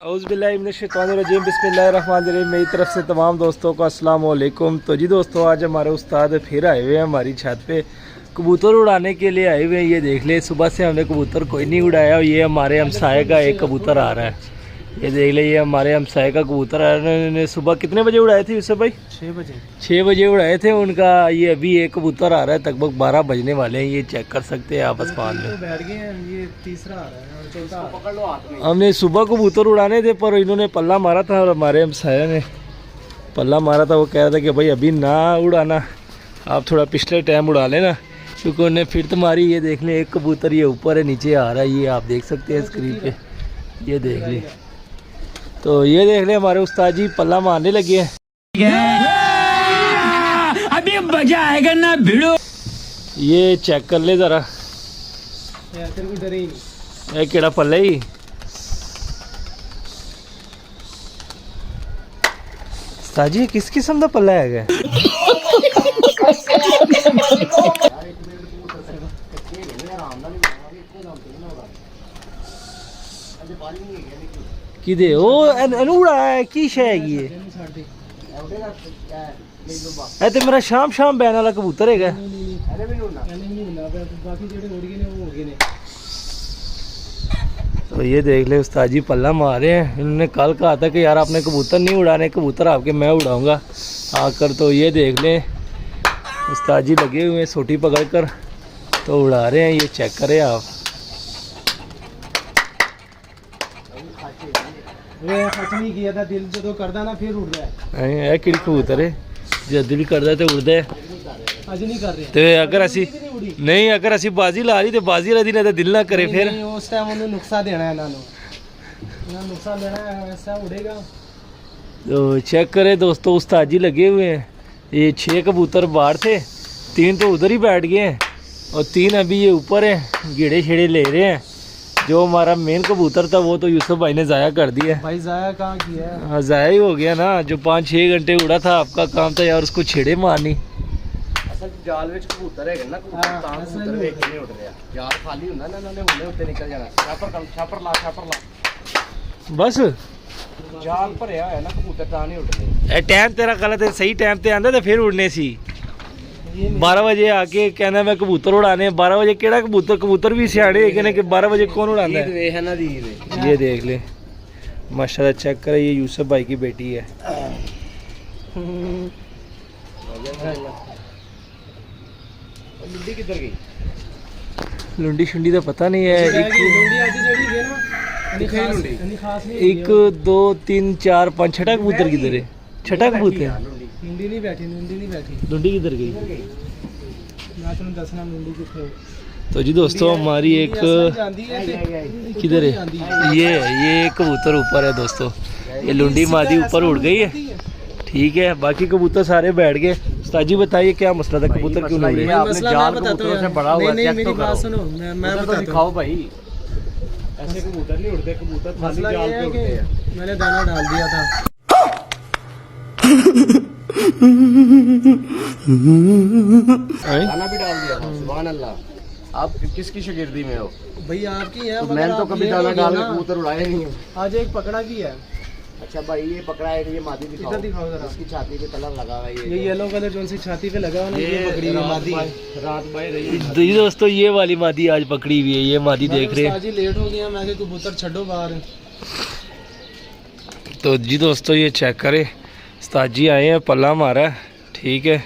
औज़ुबिल्लाहिमिनश्शैतानिर्रजीम बिस्मिल्लाहिर्रहमानिर्रहीम। मेरी तरफ से तमाम दोस्तों को अस्सलाम वालेकुम। तो जी दोस्तों, आज हमारे उस्ताद फिर आए हुए हैं हमारी छत पे कबूतर उड़ाने के लिए आए हुए हैं। ये देख ले, सुबह से हमने कबूतर कोई नहीं उड़ाया और ये हमारे हमसाये का एक कबूतर आ रहा है। ये देख ले, ये हमारे हमसाये का कबूतर आ रहा है। सुबह कितने बजे उड़ाए थे यूसुफ भाई? 6 बजे उड़ाए थे उनका। ये अभी एक कबूतर आ रहा है, लगभग 12 बजने वाले हैं। ये चेक कर सकते हैं आप आसमान में। बैठ गए हैं, ये तीसरा आ रहा है और चौथा पकड़ लो हाथ में। हमने सुबह कबूतर उड़ाने थे पर इन्होंने पल्ला मारा था और हमारे हमसाया ने पल्ला मारा था। वो कह रहा था कि भाई अभी ना उड़ाना, आप थोड़ा पिछले टाइम उड़ा लेना, क्योंकि उन्होंने फिर तो मारी। ये देख लें, एक कबूतर ये ऊपर है, नीचे आ रहा है, ये आप देख सकते हैं स्क्रीन पे। ये देख लें, तो ये देख लें हमारे उस्ताद जी पल्ला मारने लगे हैं। अभी मजा आएगा ना भिड़ो। ये चेक कर ले जरा, तेरे को डर ही नहीं। ये केड़ा पल्ला ही उस्ताद जी, किस किस्म का पल्ला है? किदे ओ अनूड़ा है की शे हैगी है? ए ते मेरा शाम शाम बैन वाला कबूतर है। तो ये देख ले, उस्ताद जी पल्ला मार रहे हैं। इन्होंने कल कहा था कि यार आपने कबूतर नहीं उड़ाने, कबूतर आपके मैं उड़ाऊंगा आकर। तो ये देख ले, उस्ताद जी लगे हुए हैं सोटी पकड़ कर, तो उड़ा रहे हैं। ये चेक करें आप। नहीं किया था, दिल जो करदा ना फिर उड़ गया। कि कबूतर है जो दिल करता तो उड़ता है। अज नहीं कर रहे तो अगर असी नहीं, अगर असी बाजी ला रही तो बाजी वाले दिन दिल ना करे फिर उस टाइम उन्हें नुकसा देना है, नुकसा देना है, ऐसा उड़ेगा। तो चेक करें दोस्तों, उस्ताद जी लगे हुए हैं। ये 6 कबूतर बाहर थे, 3 तो उधर ही बैठ गए हैं और 3 अभी ये ऊपर हैं, गिड़े छेड़े ले रहे हैं। जो हमारा मेन कबूतर था वो तो यूसुफ भाई ने ज़ाया कर दिया। भाई ज़ाया कहाँ किया है? हाँ, ज़ाया ही हो गया ना। जो 5-6 घंटे उड़ा था, आपका काम था यार उसको छेड़े मारनी। असल जाल विच कबूतर है ना, कबूतर वेख नहीं उड़ रहा। जाल खाली हुंदा ना, इन्होंने हुणे उत्ते निकल जाना। छापर ला बस जाल भरिया होया ना, कबूतर तां नहीं उड़ रहे। ए टाइम तेरा गलत है, सही टाइम ते आंदा तो फिर उड़ने सी। 12 बजे आके कहना मैं कबूतर उड़ाने। 12 बजे केड़ा कबूतर भी सियाड़े है कि 12 बजे कौन उड़ाना है? ये देख ले माशाल्लाह, चेक करे, ये यूसुफ भाई की बेटी है। लुंडी किधर गई? लुंडी शुंडी तो पता नहीं है। 1 2 3 4 5 छठा कबूतर किधर है? छठा कबूतर लुंडी नहीं बैठी। लुंडी किधर गई? मैं तुम्हें दसना लुंडी किथे। तो जी दोस्तों, हमारी एक किधर है? ये कबूतर ऊपर है दोस्तों। ये लुंडी मादी ऊपर उड़ गई है, ठीक है। बाकी कबूतर सारे बैठ गए। उस्ताद जी बताइए क्या मसला था, कबूतर क्यों नहीं उड़े? आपने जाल कबूतरों से बड़ा हुआ है। मेरी बात सुनो, मैं तो दिखाओ भाई। ऐसे कबूतर नहीं उड़ते, कबूतर खाली जाल पे उड़ते हैं। मैंने दाना डाल दिया था। दाना भी डाल दिया था, सुभान अल्लाह। आप किसकी शागिर्दी में हो? भाई आपकी है, तो मैंने तो कभी दाना डाल के कबूतर उड़ाए नहीं है। आज एक पकड़ा भी है। अच्छा भाई, ये पकड़ा है, ये मादी दिखाओ। इधर दिखाओ जरा। इसकी छाती पे कलर लगा हुआ है। ये येलो कलर जो सी छाती पे लगा हुआ ना, ये पकड़ी हुई मादी। रात भाई रही तो जी दोस्तों, ये वाली मादी आज पकड़ी हुई है। ये मादी देख रहे हैं। आज ही लेट हो गया, मैं कि कबूतर छड्डो बाहर। तो जी दोस्तों, ये चेक करें, उस्ताद जी आए हैं, पल्ला मारा, ठीक है।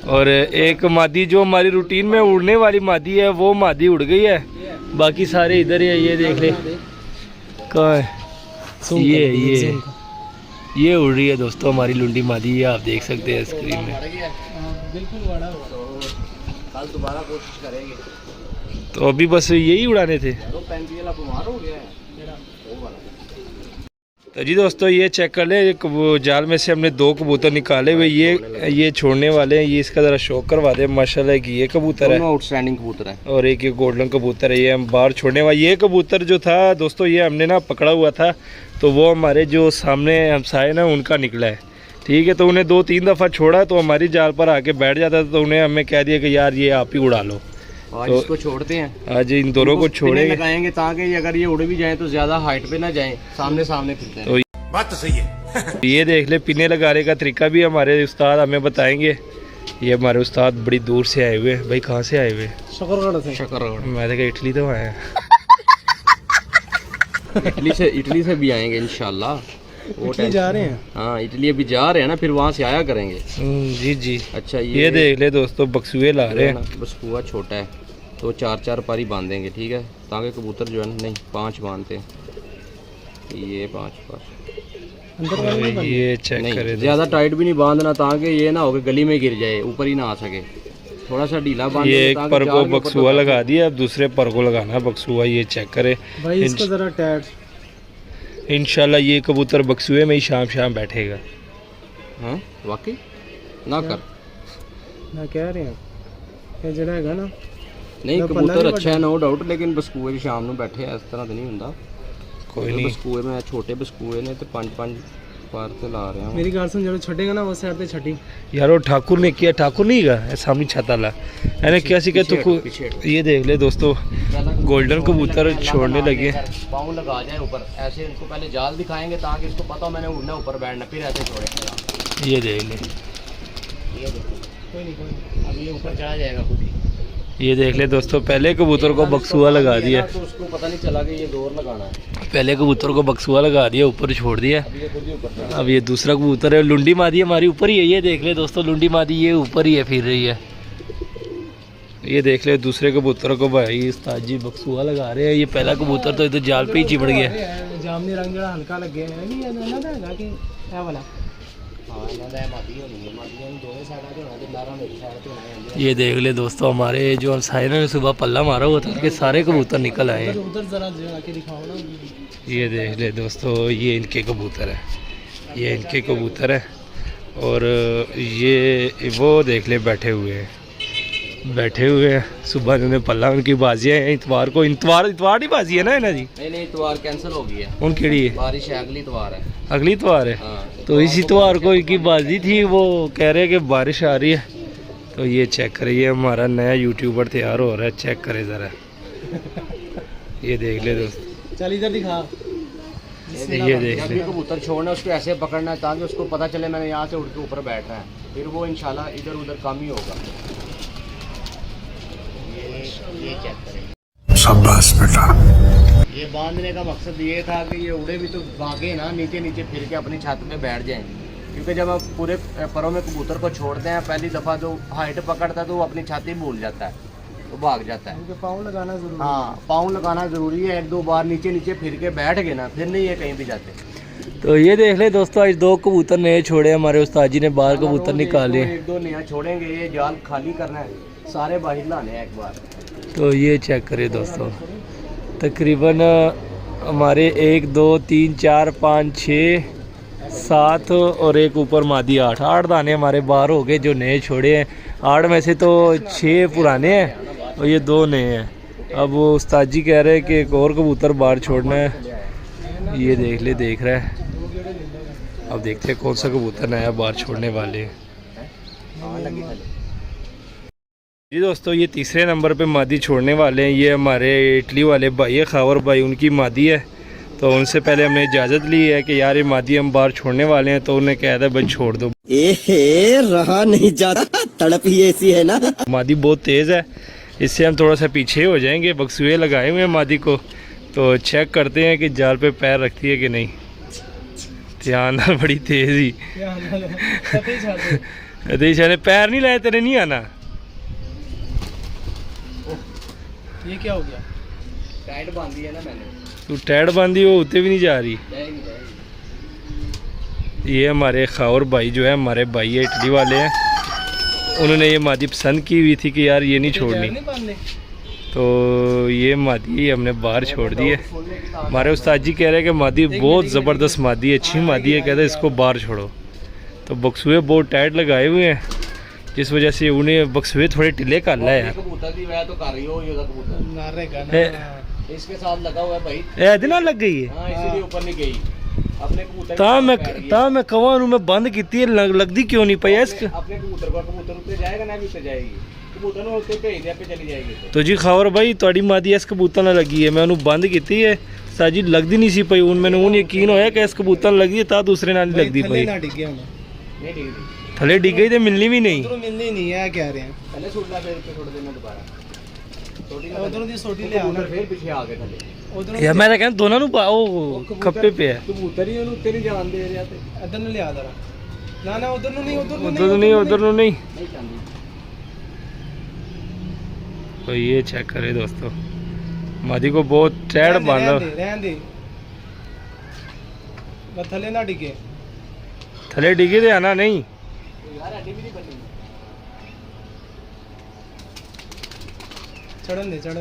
और एक मादी जो हमारी रूटीन में उड़ने वाली मादी है, वो मादी उड़ गई है। बाकी सारे इधर ही है। ये देख ले कहाँ है? ये उड़ रही है दोस्तों हमारी लुंडी मादी। ये आप देख सकते हैं स्क्रीन में। बिल्कुल बड़ा हो। कल दोबारा कोशिश करेंगे। तो अभी बस यही उड़ाने थे। तो 35 वाला बीमार हो गया है। तो जी दोस्तों, ये चेक कर ले, जाल में से हमने 2 कबूतर निकाले हुए। ये छोड़ने वाले हैं। ये इसका ज़रा शो करवा दे माशाल्लाह कि ये कबूतर है, आउटस्टैंडिंग कबूतर है। और एक ये गोल्डन कबूतर है। ये हम बाहर छोड़ने वाले। ये कबूतर जो था दोस्तों, ये हमने ना पकड़ा हुआ था, तो वो हमारे जो सामने हमसाए ना उनका निकला है, ठीक है। तो उन्हें 2-3 दफ़ा छोड़ा तो हमारी जाल पर आके बैठ जाता था, तो उन्हें हमें कह दिया कि यार ये आप ही उड़ा लो। आज तो इसको छोड़ते हैं, आज इन दोनों को इनको छोड़ेंगे। लगाएंगे ताकि अगर ये उड़ भी जाए तो ज्यादा हाइट पे ना जाए, सामने सामने फिरते हैं। तो बात तो सही है। ये देख ले, पिने लगाने का तरीका भी हमारे उस्ताद हमें बताएंगे। ये हमारे उस्ताद बड़ी दूर से आए हुए। भाई कहाँ से आए हुए? शकरगढ़ से। शकरगढ़। मैं देखा इटली तो आए हैं। इटली से भी आएंगे इंशाल्लाह। वो इटली जा रहे हैं। हाँ इटली अभी जा रहे हैं ना, फिर वहाँ से आया करेंगे। जी जी। अच्छा ये देख ले दोस्तों, बक्सुए ला रहे हैं। बस कुआ छोटा है तो 4-4 पारी बांधेंगे, ठीक है, ताकि कबूतर जो है ना, नहीं 5 बांधते हैं, ये 5 ये चेक नहीं, करे ज्यादा टाइट भी नहीं बांधना ताकि ये ना हो कि गली में गिर जाए, ऊपर ही ना आ सके। थोड़ा सा ढीला बांध। ये एक पर को बक्सुआ लगा दिया, अब दूसरे पर को लगाना है बक्सुआ। ये चेक करे भाई इसको जरा टाइट। इंशाल्लाह ये कबूतर बक्सुए में ही शाम शाम बैठेगा। हैं वाकई ना कर मैं कह रहे हैं कि जड़ा है ना, नहीं कबूतर अच्छा है नो डाउट, लेकिन बसकूए भी शाम ਨੂੰ बैठे इस तरह तो नहीं ਹੁੰਦਾ। कोई नहीं, बसकूए में छोटे बसकूए ने तो 5-5 पार से ला रहे हैं। मेरी गाल सुन, जब छटेगा ना वो साइड पे छटी यार वो ठाकुर ने किया, ठाकुर नहीं गा सामने छत वाला मैंने क्या सीखा तो ये देख ले दोस्तों, गोल्डन कबूतर छोड़ने लगे। पाँव लगा जाए ऊपर ऐसे, इनको पहले जाल दिखाएंगे ताकि इसको पता हो मैंने उड़ना ऊपर बैठना, फिर ऐसे छोड़ेंगे। ये देख ले, ये देखो कोई नहीं, अब ये ऊपर चला जाएगा खुद ही। ये देख ले दोस्तों, पहले कबूतर को बक्सुआ लगा दिया, तो उसको पता नहीं चला कि ये दौर लगाना है। पहले कबूतर को बक्सुआ लगा दिया, ऊपर छोड़ दिया। अब ये खुद ही ऊपर। अब ये दूसरा कबूतर है, लुंडी मादी हमारी ऊपर ही है। ये देख ले दोस्तों, लुंडी मादी ये ऊपर ही है, फिर रही है। ये देख ले दूसरे कबूतर को भाई उस्ताद जी बक्सुआ लगा रहे हैं। ये पहला कबूतर तो इधर जाल पे ही चिपड़ गया। जामनी रंग जरा हल्का लग गया है, नहीं है ना लगा कि क्या वाला। हाँ ਇਹਨਾਂ ਦਾ ਮਾਦੀ ਹੋਣੀ ਹੈ, ਮਾਦੀਆਂ ਨੂੰ ਦੋਵੇਂ ਸਾਈਡਾਂ ਤੇ ਹੋਣਾ ਤੇ ਲਾਰਾ ਮੇਰੀ ਸਾਈਡ ਤੇ ਹੋਣਾ है। ये देख ले दोस्तों, हमारे जो हमसाये ने सुबह पल्ला मारा हुआ था कि सारे कबूतर निकल आए हैं। उधर जरा आके दिखाओ ना। ये देख ले दोस्तों, ये इनके कबूतर है, ये इनके कबूतर है। और ये वो देख ले बैठे हुए हैं, बैठे हुए हैं। सुबह इन्होंने पल्ला, उनकी बाजियाँ हैं इतवार को। इतवार ही बाजी है ना इन्हें जी? नहीं इतवार कैंसिल हो गई है। उन केड़ी है? बारिश है, अगली इतवार है। अगली इतवार है। हाँ, तो इस इतवार को इनकी बाजी थी, वो कह रहे हैं कि बारिश आ रही है। तो ये चेक करिए, हमारा नया यूट्यूबर तैयार हो रहा है, चेक करे ज़रा। ये देख ले दोस्त, चल इधर दिखा। ये देख जब ले, भी कबूतर छोड़ना उसको ऐसे पकड़ना है ताकि उसको पता चले मैंने यहाँ से उड़ के ऊपर बैठ रहा है, फिर वो इंशाल्लाह इधर उधर कम ही होगा। ये चेक करें। शाबाश बेटा। ये बांधने का मकसद ये था कि ये उड़े भी तो भागे ना, नीचे नीचे फिर के अपनी छत पे बैठ जाएं, क्योंकि जब आप पूरे परों में कबूतर को छोड़ते हैं पहली दफ़ा जो हाइट पकड़ता है तो वो अपनी छत ही भूल जाता है, तो भाग जाता है। उनके पाँव लगाना जरूरी है। हाँ पाँव लगाना ज़रूरी है, 1-2 बार नीचे नीचे फिर के बैठ गए ना, फिर नहीं ये कहीं भी जाते। तो ये देख ले दोस्तों, आज 2 कबूतर नए छोड़े हमारे उस्ताद जी ने, बाहर कबूतर निकाले। 1-2 नया छोड़ेंगे, ये जाल खाली करना है, सारे बाहर लाने हैं एक बार। तो ये चेक करिए दोस्तों, तकरीबन हमारे 1 2 3 4 5 6 7 और एक ऊपर मादी 8 दाने हमारे बाहर हो गए जो नए छोड़े हैं। 8 में से तो 6 पुराने हैं और ये 2 नए हैं। अब वो उस्ताद जी कह रहे हैं कि एक और कबूतर बाहर छोड़ना है। ये देख ले, देख रहा है। अब देखते हैं कौन सा कबूतर नया बाहर छोड़ने वाले हैं। जी दोस्तों, ये तीसरे नंबर पे मादी छोड़ने वाले हैं। ये हमारे इटली वाले भाई है, खावर भाई, उनकी मादी है। तो उनसे पहले हमने इजाज़त ली है कि यार ये मादी हम बाहर छोड़ने वाले हैं, तो उन्हें कहा था भाई छोड़ दो। रहा नहीं जाता, तड़प ही ऐसी है ना। मादी बहुत तेज़ है, इससे हम थोड़ा सा पीछे हो जाएंगे। बक्सुए लगाए हुए हैं मादी को, तो चेक करते हैं कि जाल पे पैर रखती है कि नहीं। ध्यान ना, बड़ी तेज़ ही। पैर नहीं लाए, तेरे नहीं आना। ये क्या हो गया? टाइट बांधी है ना मैंने। तू टैड बांधी, वो उतने भी नहीं जा रही। ये हमारे खावर भाई जो है, हमारे भाई है इटली वाले हैं, उन्होंने ये मादी पसंद की हुई थी कि यार ये नहीं छोड़नी, तो ये मादी हमने बाहर छोड़ दी है। हमारे उस्ताद जी कह रहे हैं कि मादी बहुत ज़बरदस्त मादी है, अच्छी मादी है, कहते हैं इसको बाहर छोड़ो। तो बक्सुए बहुत टाइट लगाए हुए हैं, जिस वजह से उन्हें बक्सुए थोड़े टिले कर ला है। कबूतर की वजह तो कर रही हो, ये कबूतर इसके साथ लगा हुआ है भाई। ए दिन लग गई है। हाँ इसीलिए ऊपर नहीं गई। अपने कबूतर ता मैं कवां मैं बंद की लगती क्यों नहीं पाया इसके। अपने कबूतर को, कबूतर उतरे जाएगा ना, भी उतर जाएगी। कबूतर ਨੂੰ ਉੱਤੇ ਭੇਜ ਦੇ ਆਪੇ ਚਲੀ ਜਾਏਗੀ तो जी खबर भाई ਤੁਹਾਡੀ ਮਾਦੀ ਇਸ ਕਬੂਤਰ ਨਾਲ ਲੱਗੀ ਹੈ ਮੈਂ ਉਹਨੂੰ ਬੰਦ ਕੀਤੀ ਹੈ ਸਾਜੀ ਲੱਗਦੀ ਨਹੀਂ ਸੀ ਪਈ ਹੁਣ ਮੈਨੂੰ ਹੁਣ ਯਕੀਨ ਹੋਇਆ ਕਿ ਇਸ ਕਬੂਤਰ ਨਾਲ ਲੱਗੀ ਹੈ ਤਾਂ ਦੂਸਰੇ ਨਾਲ ਨਹੀਂ ਲੱਗਦੀ ਥੱਲੇ ਪਈ ਨਾ ਡਿੱਗੇ ਹੁਣ ਨਹੀਂ ਠੀਕ ਥੱਲੇ ਡਿੱਗ ਗਈ ਤੇ ਮਿਲਣੀ ਵੀ ਨਹੀਂ ਉਧਰੋਂ ਮਿਲਣੀ ਨਹੀਂ ਹੈ ਕਹਿ ਰਹੇ ਆ ਥੱਲੇ ਸੁੱਟਦਾ ਫਿਰ ਛੋੜ ਦੇਣਾ ਦੁਬਾਰਾ ਛੋਟੀ ਉਧਰੋਂ ਦੀ ਸੋਟੀ ਲਿਆ ਨਾ ਫਿਰ ਪਿੱਛੇ ਆ ਕੇ ਥੱਲੇ ਉਧਰੋਂ ਯਾਰ ਮੈਂ ਤਾਂ ਕਹਿੰਦਾ ਦੋਨਾਂ ਨੂੰ ਉਹ ਖੱਪੇ ਪਿਆ ਕਬੂਤਰ ਹੀ ਉਹਨੂੰ ਉੱਤੇ ਨਹੀਂ ਜਾਣ ਦੇ ਰਿਹਾ ਤੇ ਇੱਧਰ ਨੂੰ ਲਿਆ ਜ਼ਰਾ ਨਾ ਨਾ ਉਧਰ ਨੂੰ ਨਹੀਂ उधर नहीं उधर नहीं ਨਹੀਂ ਚਾਹੁੰਦੀ तो ये चेक करे दोस्तों मादी को बहुत टैड बांधा ਰਹਿਣ ਦੇ ਬਸ ਥੱਲੇ ਨਾ ਡਿੱਗੇ थले डिगे थे आना नहीं ਯਾਰ ਅੱਡੀ ਵੀ ਨਹੀਂ ਬੰਨੀ ਚੜਨ ਦੇ ਜਾਨ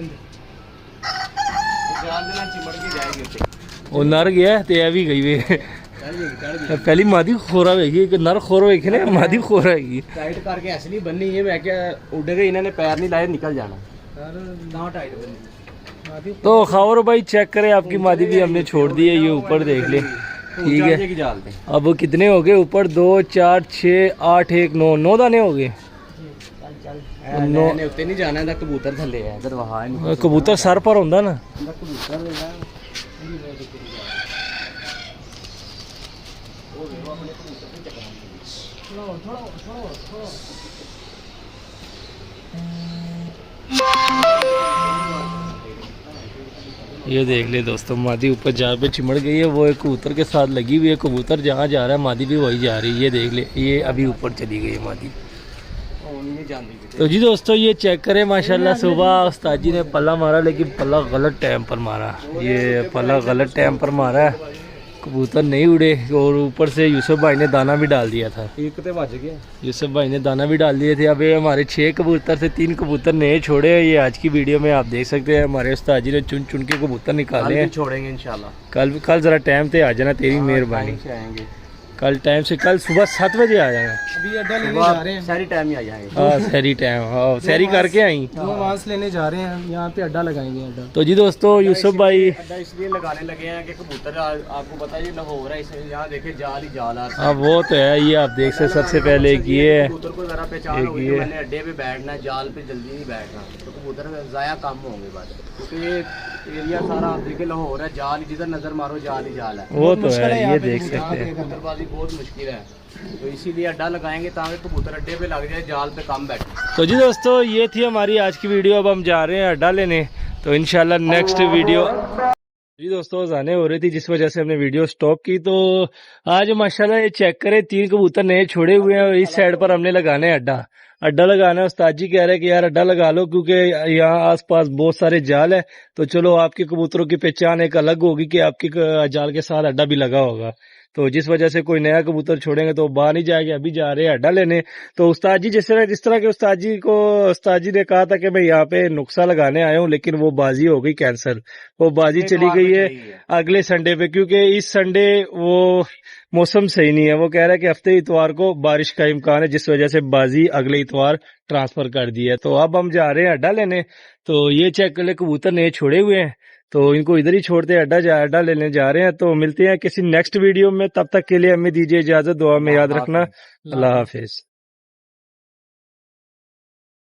ਦੇ ਨਾਲ ਚਿਮੜ ਕੇ ਜਾਏਗੀ ਉੱਤੇ वो नर गया ते ये भी गई वे पहली मादी खोरा वेगी एक नर खोर वेखे ने मादी खोरा हैगी टाइट करके ऐसे नहीं बननी है मैं क्या उड़ गई इन्होंने पैर नहीं लाए निकल जाना ना टाइट बननी तो खबर भाई चेक करें आपकी मादी भी हमने छोड़ दी है ये ऊपर देख ले ठीक है जाल पे अब कितने हो गए ऊपर 2 4 6 8 1 9 9 दाने हो गए ने उत्ते नहीं जाना है कबूतर थले है इधर वहां कबूतर सर पर होंदा ना कबूतर ये देख ले दोस्तों मादी ऊपर जहाँ पे चिमड़ गई है वो एक कबूतर के साथ लगी हुई है कबूतर जहाँ जा रहा है मादी भी वही जा रही है ये देख ले ये अभी ऊपर चली गई है मादी तो जी दोस्तों ये चेक करें माशाल्लाह सुबह उस्ताद जी ने पल्ला मारा लेकिन पल्ला गलत टाइम पर मारा ये पल्ला गलत टाइम पर मारा है कबूतर नहीं उड़े और ऊपर से यूसुफ भाई ने दाना भी डाल दिया था एक तो बच गया यूसुफ भाई ने दाना भी डाल दिए थे अब ये हमारे 6 कबूतर से 3 कबूतर नए छोड़े हैं ये आज की वीडियो में आप देख सकते हैं हमारे उस्ताद जी ने चुन चुन के कबूतर निकाले हैं छोड़ेंगे इंशाल्लाह कल जरा टाइम से आ जाना तेरी मेहरबानी से आएंगे कल टाइम से कल सुबह 7 बजे आ जाना अभी अड्डा लेने जा रहे हैं सारी टाइम ही आ जाएंगे हाँ सहरी टाइम हाँ सहरी करके आई 2 मांस लेने जा रहे हैं यहाँ पे अड्डा लगाएंगे अड्डा तो जी दोस्तों यूसुफ भाई अड्डा इसलिए लगाने लगे हैं कि कबूतर आपको पता है ये लाहौर है इसलिए यहाँ देखे जाल ही जाल आ हाँ वो तो है ये आप देख सकते सबसे पहले एक ये है कबूतर को जरा पहचान होगी कि मैंने अड्डे पे बैठना है जाल पे जल्दी नहीं बैठना तो कबूतर ज़ाया कम होंगे बाद क्योंकि ये एरिया सारा आप देखे लाहौर है जाल ही जिधर नजर मारो जाल ही जाल है वो तो है ये देख सकते हैं कबूतरबाजी बहुत मुश्किल है तो इसीलिए अड्डा लगाएंगे ताकि कबूतर अड्डे पे लग जाए जाल पे कम बैठे तो जी दोस्तों ये थी हमारी आज की वीडियो अब हम जा रहे हैं अड्डा लेने तो इंशाल्लाह नेक्स्ट वीडियो जी दोस्तों जाने हो रही थी जिस वजह से हमने वीडियो स्टॉप की तो आज माशाल्लाह ये चेक करें 3 कबूतर नए छोड़े हुए हैं और इस साइड पर हमने लगाना है अड्डा लगाना है उस्ताद जी कह रहे हैं कि यार अड्डा लगा लो क्योंकि यहाँ आसपास बहुत सारे जाल है तो चलो आपके कबूतरों की पहचान एक अलग होगी कि आपके जाल के साथ अड्डा भी लगा होगा तो जिस वजह से कोई नया कबूतर छोड़ेंगे तो बाहर नहीं जाएंगे अभी जा रहे हैं अड्डा लेने तो उस्ताद जी जिस तरह के उस्ताद जी ने कहा था कि मैं यहाँ पे नुक्सा लगाने आया हूँ लेकिन वो बाजी हो गई कैंसिल वो बाजी चली गई है अगले संडे पे क्योंकि इस संडे वो मौसम सही नहीं है वो कह रहा है कि हफ्ते इतवार को बारिश का इम्कान है जिस वजह से बाजी अगले इतवार ट्रांसफर कर दी है तो अब हम जा रहे हैं अड्डा लेने तो ये चेक कर ले कबूतर नए छोड़े हुए हैं तो इनको इधर ही छोड़ते हैं अड्डा लेने जा रहे हैं तो मिलते हैं किसी नेक्स्ट वीडियो में तब तक के लिए हमें दीजिए इजाजत दुआ में याद रखना अल्लाह हाफिज।